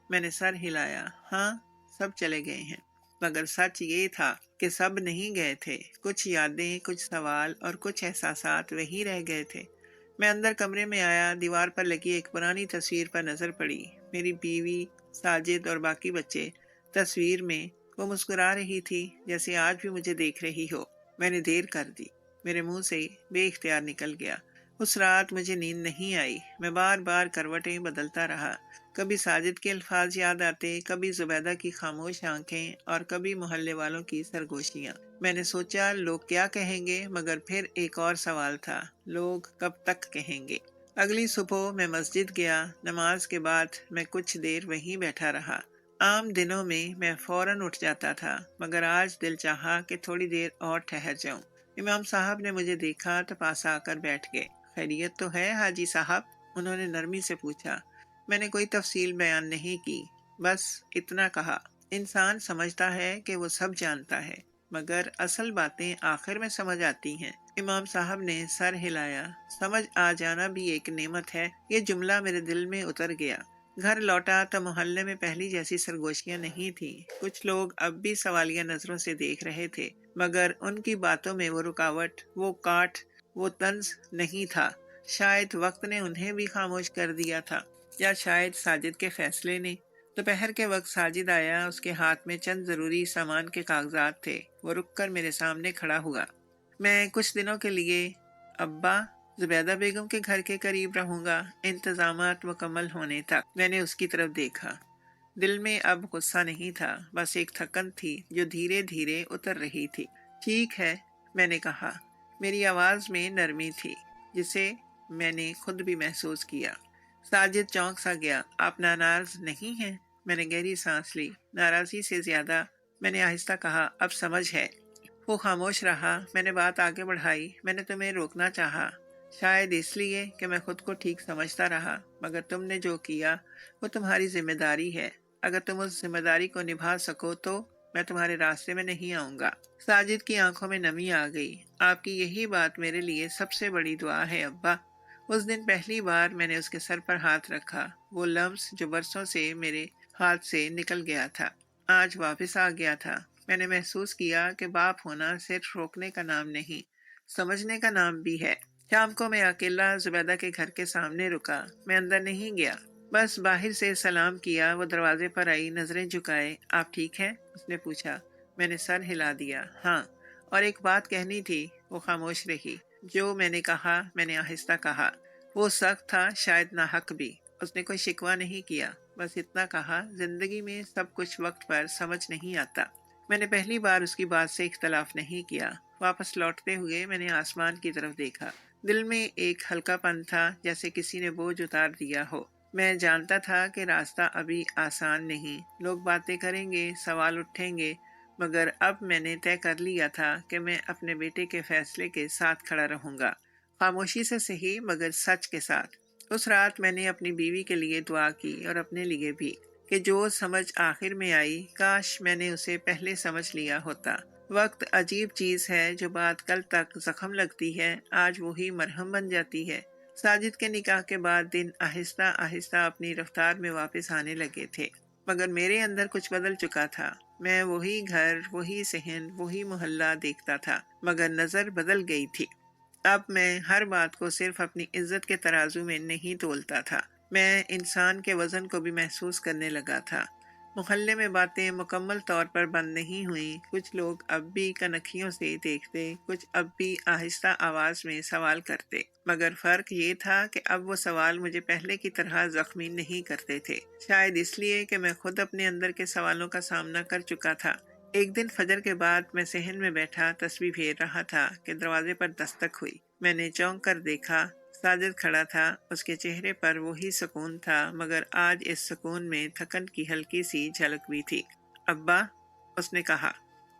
میں نے سر ہلایا، ہاں سب چلے گئے ہیں، مگر سچ یہ تھا کہ سب نہیں گئے تھے۔ کچھ یادیں، کچھ سوال اور کچھ احساسات وہی رہ گئے تھے۔ میں اندر کمرے میں آیا، دیوار پر لگی ایک پرانی تصویر پر نظر پڑی۔ میری بیوی، ساجد اور باقی بچے تصویر میں۔ وہ مسکرا رہی تھی جیسے آج بھی مجھے دیکھ رہی ہو۔ میں نے دیر کر دی، میرے منہ سے بے اختیار نکل گیا۔ اس رات مجھے نیند نہیں آئی۔ میں بار بار کروٹیں بدلتا رہا۔ کبھی ساجد کے الفاظ یاد آتے، کبھی زبیدہ کی خاموش آنکھیں اور کبھی محلے والوں کی سرگوشیاں۔ میں نے سوچا لوگ کیا کہیں گے، مگر پھر ایک اور سوال تھا، لوگ کب تک کہیں گے؟ اگلی صبح میں مسجد گیا۔ نماز کے بعد میں کچھ دیر وہیں بیٹھا رہا۔ عام دنوں میں فوراً اٹھ جاتا تھا، مگر آج دل چاہا کہ تھوڑی دیر اور ٹھہر جاؤں۔ امام صاحب نے مجھے دیکھا تو پاس آ کر بیٹھ گئے۔ خیریت تو ہے حاجی صاحب؟ انہوں نے نرمی سے پوچھا۔ میں نے کوئی تفصیل بیان نہیں کی، بس اتنا کہا، انسان سمجھتا ہے کہ وہ سب جانتا ہے، مگر اصل باتیں آخر میں سمجھ آتی ہیں۔ امام صاحب نے سر ہلایا۔ سمجھ آ جانا بھی ایک نعمت ہے۔ یہ جملہ میرے دل میں اتر گیا۔ گھر لوٹا تو محلے میں پہلی جیسی سرگوشیاں نہیں تھیں۔ کچھ لوگ اب بھی سوالیہ نظروں سے دیکھ رہے تھے، مگر ان کی باتوں میں وہ رکاوٹ، وہ کاٹ، وہ طنز نہیں تھا۔ شاید وقت نے انہیں بھی خاموش کر دیا تھا، یا شاید ساجد کے فیصلے نے۔ دوپہر کے وقت ساجد آیا، اس کے ہاتھ میں چند ضروری سامان کے کاغذات تھے۔ وہ رک کر میرے سامنے کھڑا ہوا۔ میں کچھ دنوں کے لیے ابا زبیدہ بیگم کے گھر کے قریب رہوں گا، انتظامات مکمل ہونے تک۔ میں نے اس کی طرف دیکھا۔ دل میں اب غصہ نہیں تھا، بس ایک تھکن تھی جو دھیرے دھیرے اتر رہی تھی۔ ٹھیک ہے، میں نے کہا۔ میری آواز میں نرمی تھی جسے میں نے خود بھی محسوس کیا۔ ساجد چونک سا گیا۔ آپ ناراض نہیں ہیں؟ میں نے گہری سانس لی۔ ناراضی سے زیادہ، میں نے آہستہ کہا، اب سمجھ ہے۔ وہ خاموش رہا۔ میں نے بات آگے بڑھائی۔ میں نے تمہیں روکنا چاہا، شاید اس لیے کہ میں خود کو ٹھیک سمجھتا رہا، مگر تم نے جو کیا وہ تمہاری ذمہ داری ہے۔ اگر تم اس ذمہ داری کو نبھا سکو تو میں تمہارے راستے میں نہیں آؤں گا۔ ساجد کی آنکھوں میں نمی آ گئی۔ آپ کی یہی بات میرے لیے سب سے بڑی دعا ہے ابا۔ اس دن پہلی بار میں نے اس کے سر پر ہاتھ رکھا۔ وہ لمس جو برسوں سے میرے ہاتھ سے نکل گیا تھا، آج واپس آ گیا تھا۔ میں نے محسوس کیا کہ باپ ہونا صرف روکنے کا نام نہیں، سمجھنے کا نام بھی ہے۔ شام کو میں اکیلا زبیدہ کے گھر کے سامنے رکا۔ میں اندر نہیں گیا، بس باہر سے سلام کیا۔ وہ دروازے پر آئی، نظریں جھکائے۔ آپ ٹھیک ہیں؟ اس نے پوچھا۔ میں نے سر ہلا دیا، ہاں۔ اور ایک بات کہنی تھی۔ وہ خاموش رہی۔ جو میں نے کہا، میں نے آہستہ کہا۔ وہ سخت تھا، شاید ناحق بھی۔ اس نے کوئی شکوہ نہیں کیا، بس اتنا کہا، زندگی میں سب کچھ وقت پر سمجھ نہیں آتا۔ میں نے پہلی بار اس کی بات سے اختلاف نہیں کیا۔ واپس لوٹتے ہوئے میں نے آسمان کی طرف دیکھا۔ دل میں ایک ہلکا پن تھا، جیسے کسی نے بوجھ اتار دیا ہو۔ میں جانتا تھا کہ راستہ ابھی آسان نہیں، لوگ باتیں کریں گے، سوال اٹھیں گے، مگر اب میں نے طے کر لیا تھا کہ میں اپنے بیٹے کے فیصلے کے ساتھ کھڑا رہوں گا، خاموشی سے صحیح مگر سچ کے ساتھ۔ اس رات میں نے اپنی بیوی کے لیے دعا کی اور اپنے لیے بھی، کہ جو سمجھ آخر میں آئی، کاش میں نے اسے پہلے سمجھ لیا ہوتا۔ وقت عجیب چیز ہے، جو بات کل تک زخم لگتی ہے، آج وہی مرہم بن جاتی ہے۔ ساجد کے نکاح کے بعد دن آہستہ آہستہ اپنی رفتار میں واپس آنے لگے تھے، مگر میرے اندر کچھ بدل چکا تھا۔ میں وہی گھر، وہی صحن، وہی محلہ دیکھتا تھا، مگر نظر بدل گئی تھی۔ اب میں ہر بات کو صرف اپنی عزت کے ترازو میں نہیں تولتا تھا، میں انسان کے وزن کو بھی محسوس کرنے لگا تھا۔ محلے میں باتیں مکمل طور پر بند نہیں ہوئیں۔ کچھ لوگ اب بھی کنکھیوں سے دیکھتے، کچھ اب بھی آہستہ آواز میں سوال کرتے، مگر فرق یہ تھا کہ اب وہ سوال مجھے پہلے کی طرح زخمی نہیں کرتے تھے، شاید اس لیے کہ میں خود اپنے اندر کے سوالوں کا سامنا کر چکا تھا۔ ایک دن فجر کے بعد میں صحن میں بیٹھا تسبیح پھیر رہا تھا کہ دروازے پر دستک ہوئی۔ میں نے چونک کر دیکھا، ساجد کھڑا تھا۔ اس کے چہرے پر وہی سکون تھا، مگر آج اس سکون میں تھکن کی ہلکی سی جھلک بھی تھی۔ ابا، اس نے کہا۔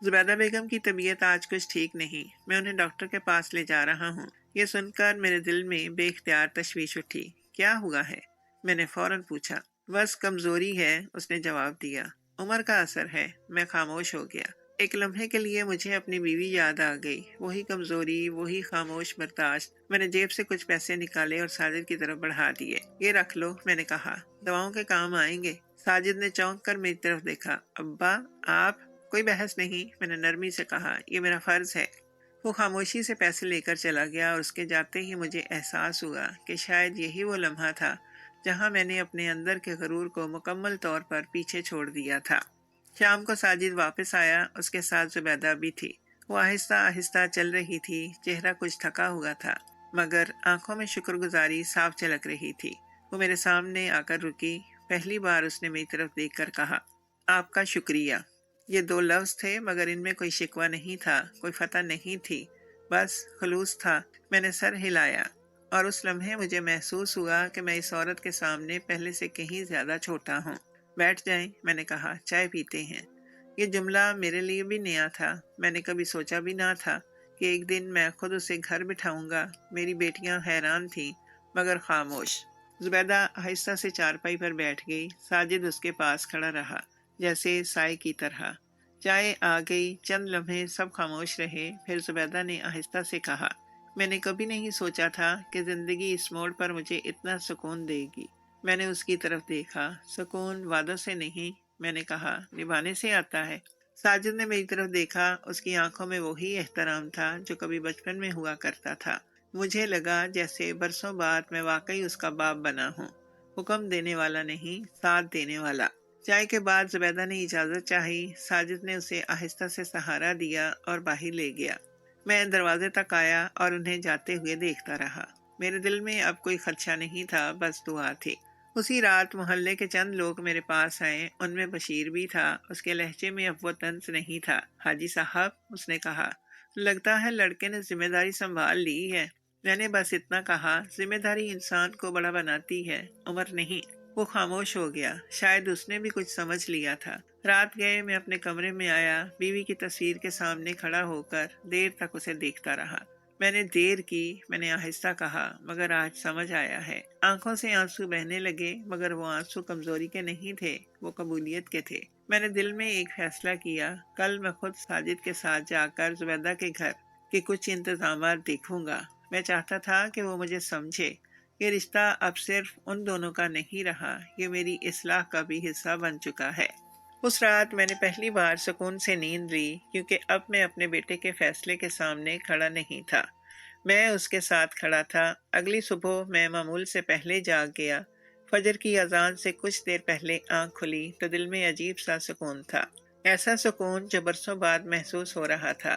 زبیدہ بیگم کی طبیعت آج کچھ ٹھیک نہیں، میں انہیں ڈاکٹر کے پاس لے جا رہا ہوں۔ یہ سن کر میرے دل میں بے اختیار تشویش اٹھی۔ کیا ہوا ہے؟ میں نے فوراً پوچھا۔ بس کمزوری ہے، اس نے جواب دیا۔ عمر کا اثر ہے۔ میں خاموش ہو گیا۔ ایک لمحے کے لیے مجھے اپنی بیوی یاد آ گئی، وہی کمزوری، وہی خاموش برداشت۔ میں نے جیب سے کچھ پیسے نکالے اور ساجد کی طرف بڑھا دیے۔ یہ رکھ لو، میں نے کہا، دواؤں کے کام آئیں گے۔ ساجد نے چونک کر میری طرف دیکھا۔ ابا، آپ؟ کوئی بحث نہیں، میں نے نرمی سے کہا، یہ میرا فرض ہے۔ وہ خاموشی سے پیسے لے کر چلا گیا اور اس کے جاتے ہی مجھے احساس ہوا کہ شاید یہی وہ لمحہ تھا جہاں میں نے اپنے اندر کے غرور کو مکمل طور پر پیچھے چھوڑ دیا تھا۔ شام کو ساجد واپس آیا، اس کے ساتھ زبیدہ بھی تھی۔ وہ آہستہ آہستہ چل رہی تھی، چہرہ کچھ تھکا ہوا تھا، مگر آنکھوں میں شکر گزاری صاف جھلک رہی تھی۔ وہ میرے سامنے آ کر رکی۔ پہلی بار اس نے میری طرف دیکھ کر کہا، آپ کا شکریہ۔ یہ 2 لفظ تھے، مگر ان میں کوئی شکوہ نہیں تھا، کوئی فتح نہیں تھی، بس خلوص تھا۔ میں نے سر ہلایا اور اس لمحے مجھے محسوس ہوا کہ میں اس عورت کے سامنے پہلے سے کہیں زیادہ چھوٹا ہوں۔ بیٹھ جائیں، میں نے کہا، چائے پیتے ہیں۔ یہ جملہ میرے لیے بھی نیا تھا۔ میں نے کبھی سوچا بھی نہ تھا کہ ایک دن میں خود اسے گھر بٹھاؤں گا۔ میری بیٹیاں حیران تھیں، مگر خاموش۔ زبیدہ آہستہ سے چارپائی پر بیٹھ گئی۔ ساجد اس کے پاس کھڑا رہا، جیسے سائے کی طرح۔ چائے آ گئی، چند لمحے سب خاموش رہے، پھر زبیدہ نے آہستہ سے کہا، میں نے کبھی نہیں سوچا تھا کہ زندگی اس موڑ پر مجھے اتنا سکون دے گی۔ میں نے اس کی طرف دیکھا۔ سکون وعدوں سے نہیں، میں نے کہا، نبھانے سے آتا ہے۔ ساجد نے میری طرف دیکھا، اس کی آنکھوں میں وہی احترام تھا جو کبھی بچپن میں ہوا کرتا تھا۔ مجھے لگا جیسے برسوں بعد میں واقعی اس کا باپ بنا ہوں، حکم دینے والا نہیں، ساتھ دینے والا۔ چائے کے بعد زبیدہ نے اجازت چاہی۔ ساجد نے اسے آہستہ سے سہارا دیا اور باہر لے گیا۔ میں دروازے تک آیا اور انہیں جاتے ہوئے دیکھتا رہا۔ میرے دل میں اب کوئی خدشہ نہیں تھا، بس دعا تھی۔ اسی رات محلے کے چند لوگ میرے پاس آئے، ان میں بشیر بھی تھا۔ اس کے لہجے میں اب وہ طنز نہیں تھا۔ حاجی صاحب، اس نے کہا، لگتا ہے لڑکے نے ذمہ داری سنبھال لی ہے۔ میں نے بس اتنا کہا، ذمہ داری انسان کو بڑا بناتی ہے، عمر نہیں۔ وہ خاموش ہو گیا، شاید اس نے بھی کچھ سمجھ لیا تھا۔ رات گئے میں اپنے کمرے میں آیا، بیوی کی تصویر کے سامنے کھڑا ہو کر دیر تک اسے دیکھتا رہا۔ میں نے دیر کی، میں نے آہستہ کہا، مگر آج سمجھ آیا ہے۔ آنکھوں سے آنسو بہنے لگے، مگر وہ آنسو کمزوری کے نہیں تھے، وہ قبولیت کے تھے۔ میں نے دل میں ایک فیصلہ کیا، کل میں خود ساجد کے ساتھ جا کر زبیدہ کے گھر کے کچھ انتظامات دیکھوں گا۔ میں چاہتا تھا کہ وہ مجھے سمجھے۔ یہ رشتہ اب صرف ان دونوں کا نہیں رہا، یہ میری اصلاح کا بھی حصہ بن چکا ہے۔ اس رات میں نے پہلی بار سکون سے نیند لی، کیونکہ اب میں اپنے بیٹے کے فیصلے کے سامنے کھڑا نہیں تھا، میں اس کے ساتھ کھڑا تھا۔ اگلی صبح میں معمول سے پہلے جاگ گیا۔ فجر کی اذان سے کچھ دیر پہلے آنکھ کھلی تو دل میں عجیب سا سکون تھا، ایسا سکون جو برسوں بعد محسوس ہو رہا تھا۔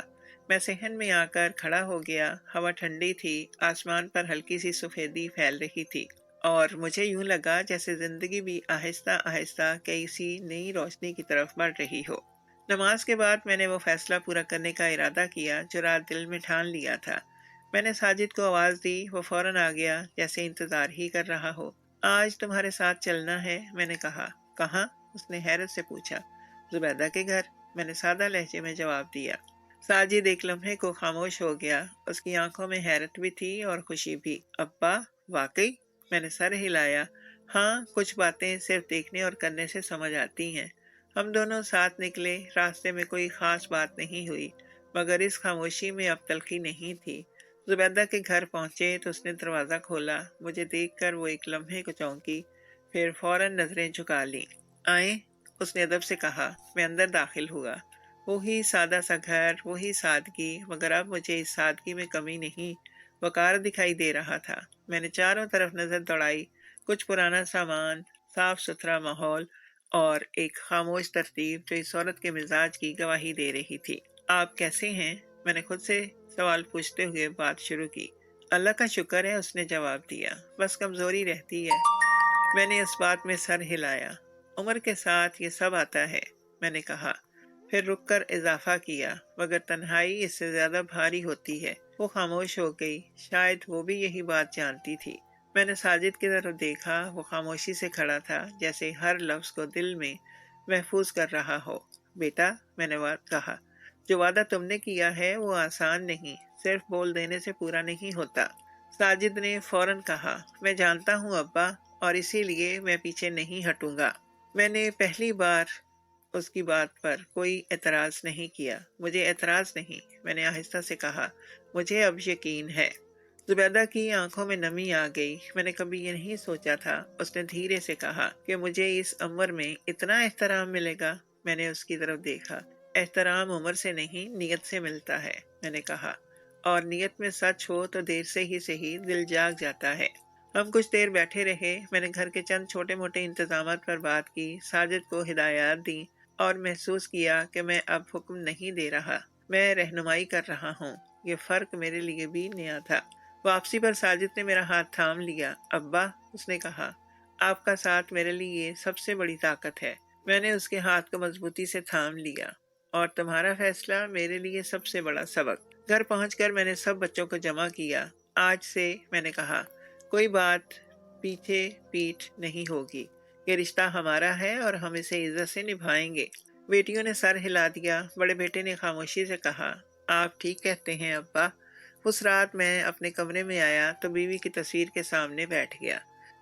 میں صحن میں آ کر کھڑا ہو گیا۔ ہوا ٹھنڈی تھی، آسمان پر ہلکی سی سفیدی پھیل رہی تھی اور مجھے یوں لگا جیسے زندگی بھی آہستہ آہستہ کسی نئی روشنی کی طرف بڑھ رہی ہو۔ نماز کے بعد میں نے وہ فیصلہ پورا کرنے کا ارادہ کیا جو رات دل میں ٹھان لیا تھا۔ میں نے ساجد کو آواز دی، وہ فوراً آ گیا، جیسے انتظار ہی کر رہا ہو۔ آج تمہارے ساتھ چلنا ہے، میں نے کہا۔ کہاں؟ اس نے حیرت سے پوچھا۔ زبیدہ کے گھر، میں نے سادہ لہجے میں جواب دیا۔ ساجد ایک لمحے کو خاموش ہو گیا، اس کی آنکھوں میں حیرت بھی تھی اور خوشی بھی۔ ابا، واقعی؟ میں نے سر ہلایا۔ ہاں، کچھ باتیں صرف دیکھنے اور کرنے سے سمجھ آتی ہیں۔ ہم دونوں ساتھ نکلے، راستے میں کوئی خاص بات نہیں ہوئی، مگر اس خاموشی میں اب تلخی نہیں تھی۔ زبیدہ کے گھر پہنچے تو اس نے دروازہ کھولا، مجھے دیکھ کر وہ ایک لمحے کو چونکی، پھر فوراً نظریں جھکا لیں۔ آئیں، اس نے ادب سے کہا۔ میں اندر داخل ہوا۔ وہی سادہ سا گھر، وہی سادگی، مگر اب مجھے اس سادگی میں کمی نہیں، وقار دکھائی دے رہا تھا۔ میں نے چاروں طرف نظر دوڑائی، کچھ پرانا سامان، صاف ستھرا ماحول اور ایک خاموش ترتیب جو اس عورت کے مزاج کی گواہی دے رہی تھی۔ آپ کیسے ہیں؟ میں نے خود سے سوال پوچھتے ہوئے بات شروع کی۔ اللہ کا شکر ہے، اس نے جواب دیا، بس کمزوری رہتی ہے۔ میں نے اس بات میں سر ہلایا۔ عمر کے ساتھ یہ سب آتا ہے، میں نے کہا، پھر رک کر اضافہ کیا، مگر تنہائی اس سے زیادہ بھاری ہوتی ہے۔ وہ خاموش ہو گئی، شاید وہ بھی یہی بات جانتی تھی۔ میں نے ساجد کی طرف دیکھا، وہ خاموشی سے کھڑا تھا، جیسے ہر لفظ کو دل میں محفوظ کر رہا ہو۔ بیٹا، میں نے کہا، جو وعدہ تم نے کیا ہے وہ آسان نہیں، صرف بول دینے سے پورا نہیں ہوتا۔ ساجد نے فوراً کہا، میں جانتا ہوں ابا، اور اسی لیے میں پیچھے نہیں ہٹوں گا۔ میں نے پہلی بار اس کی بات پر کوئی اعتراض نہیں کیا۔ مجھے اعتراض نہیں، میں نے آہستہ سے کہا، مجھے اب یقین ہے۔ زبیدہ کی آنکھوں میں نمی آ گئی۔ میں نے کبھی یہ نہیں سوچا تھا۔ اس نے دھیرے سے کہا کہ مجھے اس عمر میں اتنا احترام ملے گا۔ میں نے اس کی طرف دیکھا۔ احترام عمر سے نہیں، نیت سے ملتا ہے، میں نے کہا، اور نیت میں سچ ہو تو دیر سے ہی صحیح دل جاگ جاتا ہے۔ ہم کچھ دیر بیٹھے رہے۔ میں نے گھر کے چند چھوٹے موٹے انتظامات پر بات کی، ساجد کو ہدایات دی، اور محسوس کیا کہ میں اب حکم نہیں دے رہا، میں رہنمائی کر رہا ہوں۔ یہ فرق میرے لیے بھی نیا تھا۔ واپسی پر ساجد نے میرا ہاتھ تھام لیا۔ ابا، اس نے کہا، آپ کا ساتھ میرے لیے سب سے بڑی طاقت ہے۔ میں نے اس کے ہاتھ کو مضبوطی سے تھام لیا۔ اور تمہارا فیصلہ میرے لیے سب سے بڑا سبق۔ گھر پہنچ کر میں نے سب بچوں کو جمع کیا۔ آج سے، میں نے کہا، کوئی بات پیچھے پیٹھ نہیں ہوگی۔ یہ رشتہ ہمارا ہے اور ہم اسے عزت سے نبھائیں گے۔ بیٹیوں نے سر ہلا دیا۔ بڑے بیٹے نے خاموشی سے کہا، آپ ٹھیک کہتے ہیں ابا۔ اس رات میں اپنے کمرے میں آیا تو بیوی کی تصویر کے سامنے بیٹھ گیا۔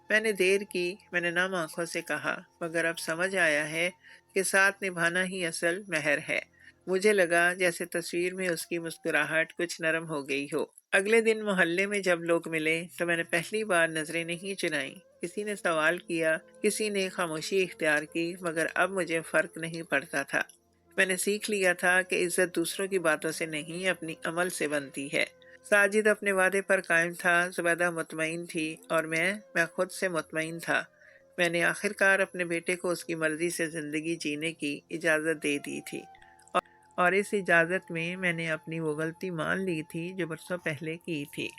میں نے دیر کی۔ میں نے نم آنکھوں سے کہا، مگر اب سمجھ آیا ہے کہ ساتھ نبھانا ہی اصل مہر ہے۔ مجھے لگا جیسے تصویر میں اس کی مسکراہٹ کچھ نرم ہو گئی ہو۔ اگلے دن محلے میں جب لوگ ملے تو میں نے پہلی بار نظریں نہیں چنائیں۔ کسی نے سوال کیا، کسی نے خاموشی اختیار کی، مگر اب مجھے فرق نہیں پڑتا تھا۔ میں نے سیکھ لیا تھا کہ عزت دوسروں کی باتوں سے نہیں، اپنی عمل سے بنتی ہے۔ ساجد اپنے وعدے پر قائم تھا، زبیدہ مطمئن تھی، اور میں خود سے مطمئن تھا۔ میں نے آخرکار اپنے بیٹے کو اس کی مرضی سے زندگی جینے کی اجازت دے دی تھی، اور اس اجازت میں نے اپنی وہ غلطی مان لی تھی جو برسوں پہلے کی تھی۔